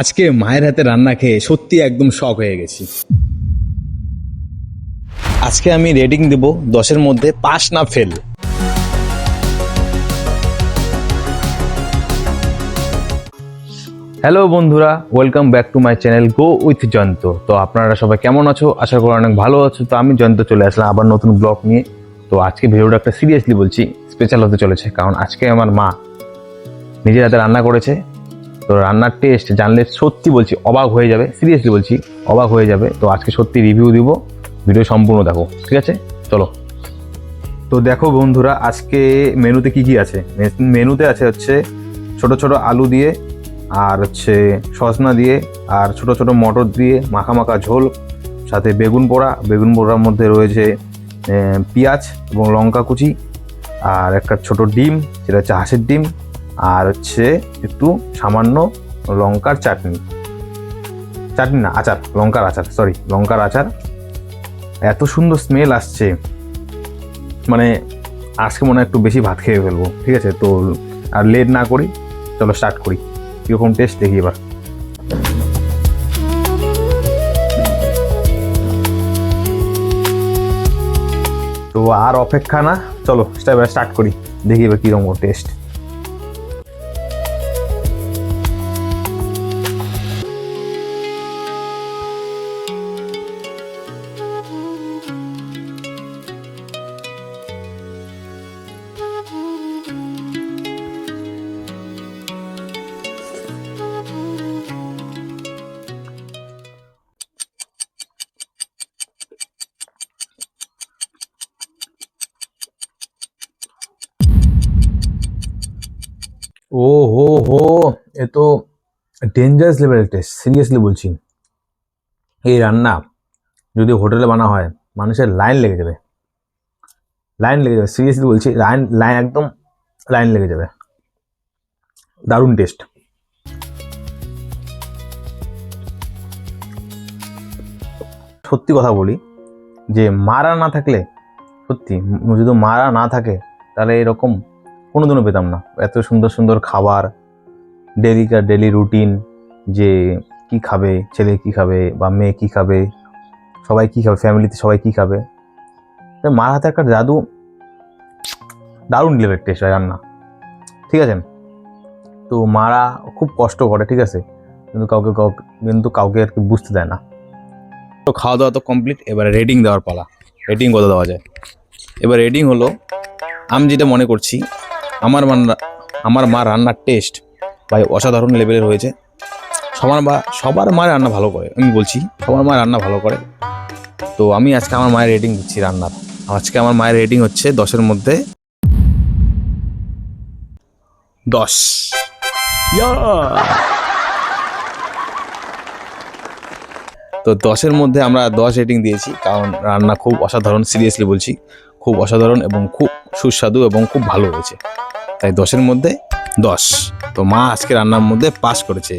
আজকে মায়ের হাতে রান্না খেয়ে সত্যি একদম শক হয়ে গেছি। আজকে আমি রেটিং দেব 10-এর মধ্যে 5 না ফেল। হ্যালো বন্ধুরা, welcome back to my channel go with Jayanta. তো আপনারা সবাই কেমন আছো? আশা করি অনেক ভালো আছো। তো আমি জয়ন্ত চলে আসলাম আবার নতুন ব্লগ নিয়ে। তো আজকে ভিডিওটা একটা সিরিয়াসলি বলছি, স্পেশাল হতে চলেছে, কারণ আজকে আমার মা নিজের হাতে রান্না করেছে। তো রান্নার টেস্ট জানলে সত্যি বলছি অবাক হয়ে যাবে, সিরিয়াসলি বলছি অবাক হয়ে যাবে। তো আজকে সত্যি রিভিউ দিব, ভিডিও সম্পূর্ণ দেখো, ঠিক আছে? চলো। তো দেখো বন্ধুরা, আজকে মেনুতে কি কি আছে। মেনুতে আছে হচ্ছে ছোট ছোট আলু দিয়ে, আর হচ্ছে সজনা দিয়ে, আর ছোট ছোট মটর দিয়ে মাখা মাখা ঝোল, সাথে বেগুন পোড়া। বেগুন পোড়ার মধ্যে রয়েছে পেঁয়াজ এবং লঙ্কা কুচি, আর একটা ছোট ডিম, যেটা হচ্ছে হাঁসের ডিম, আর হচ্ছে একটু সামান্য লঙ্কার চাটনি না আচার, লঙ্কার আচার, সরি লঙ্কার আচার। এত সুন্দর স্মেল আসছে, মানে আজকে মনে হয় একটু বেশি ভাত খেয়ে ফেলবো, ঠিক আছে? তো আর লেট না করি, চলো স্টার্ট করি। কীরকম টেস্ট দেখি এবার। তো আর অপেক্ষা না, চলো এবার স্টার্ট করি, দেখি এবার কীরকম টেস্ট। ও হো, এ তো ডেঞ্জারাস লেভেলের টেস্ট, সিরিয়াসলি বলছি। এই রান্না যদি হোটেলে বানা হয়, মানুষের লাইন লেগে যাবে, সিরিয়াসলি বলছি, লাইন একদম লাইন লেগে যাবে। দারুণ টেস্ট। সত্যি কথা বলি যে মারা না থাকলে, সত্যি যদি মারা না থাকে তাহলে এরকম কোনোদিনও পেতাম না এত সুন্দর সুন্দর খাবার, ডেলি রুটিন, যে কি খাবে ছেলে, কি খাবে বা মেয়ে, কি খাবে সবাই, কি খাবে ফ্যামিলিতে সবাই কি খাবে। মার হাতে একটা জাদু, দারুণ লেভেলের টেস্ট হয় রান্না, ঠিক আছে? তো মারা খুব কষ্ট করে, ঠিক আছে, কিন্তু কাউকে আর কি বুঝতে দেয় না। তো খাওয়া দাওয়া তো কমপ্লিট, এবারে রেটিং দেওয়ার পালা। রেটিং কত দেওয়া যায়? এবার রেটিং হলো, আমি যেটা মনে করছি, আমার মা রান্নার টেস্ট ভাই অসাধারণ লেভেলের হয়েছে। সবার মা রান্না ভালো করে, আমি বলছি সবার মা রান্না ভালো করে। তো আমি আজকে আমার মায়ের রেটিং দিচ্ছি রান্নার। আজকে আমার মায়ের রেটিং হচ্ছে 10-এর মধ্যে 10। তো 10-এর মধ্যে আমরা 10 রেটিং দিয়েছি, কারণ রান্না খুব অসাধারণ, সিরিয়াসলি বলছি খুব অসাধারণ এবং খুব সুস্বাদু এবং খুব ভালো হয়েছে, তাই 10-এর মধ্যে 10। তো মা আজকে রান্নার মধ্যে পাস করেছে।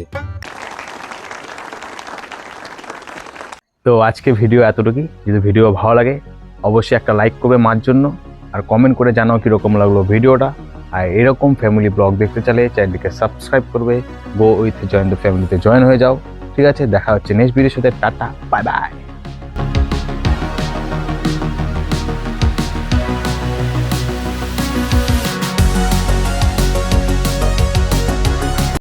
তো আজকে ভিডিও এতটুকুই। যদি ভিডিও ভালো লাগে অবশ্যই একটা লাইক করবে মার জন্য, আর কমেন্ট করে জানাও কীরকম লাগলো ভিডিওটা। আর এরকম ফ্যামিলি ব্লগ দেখতে চাইলে চ্যানেলটিকে সাবস্ক্রাইব করবে, গো উইথ জয়েন্ট ফ্যামিলিতে জয়েন হয়ে যাও, ঠিক আছে? দেখা হচ্ছে নেক্সট ভিডিওর সাথে। Tata, bye bye.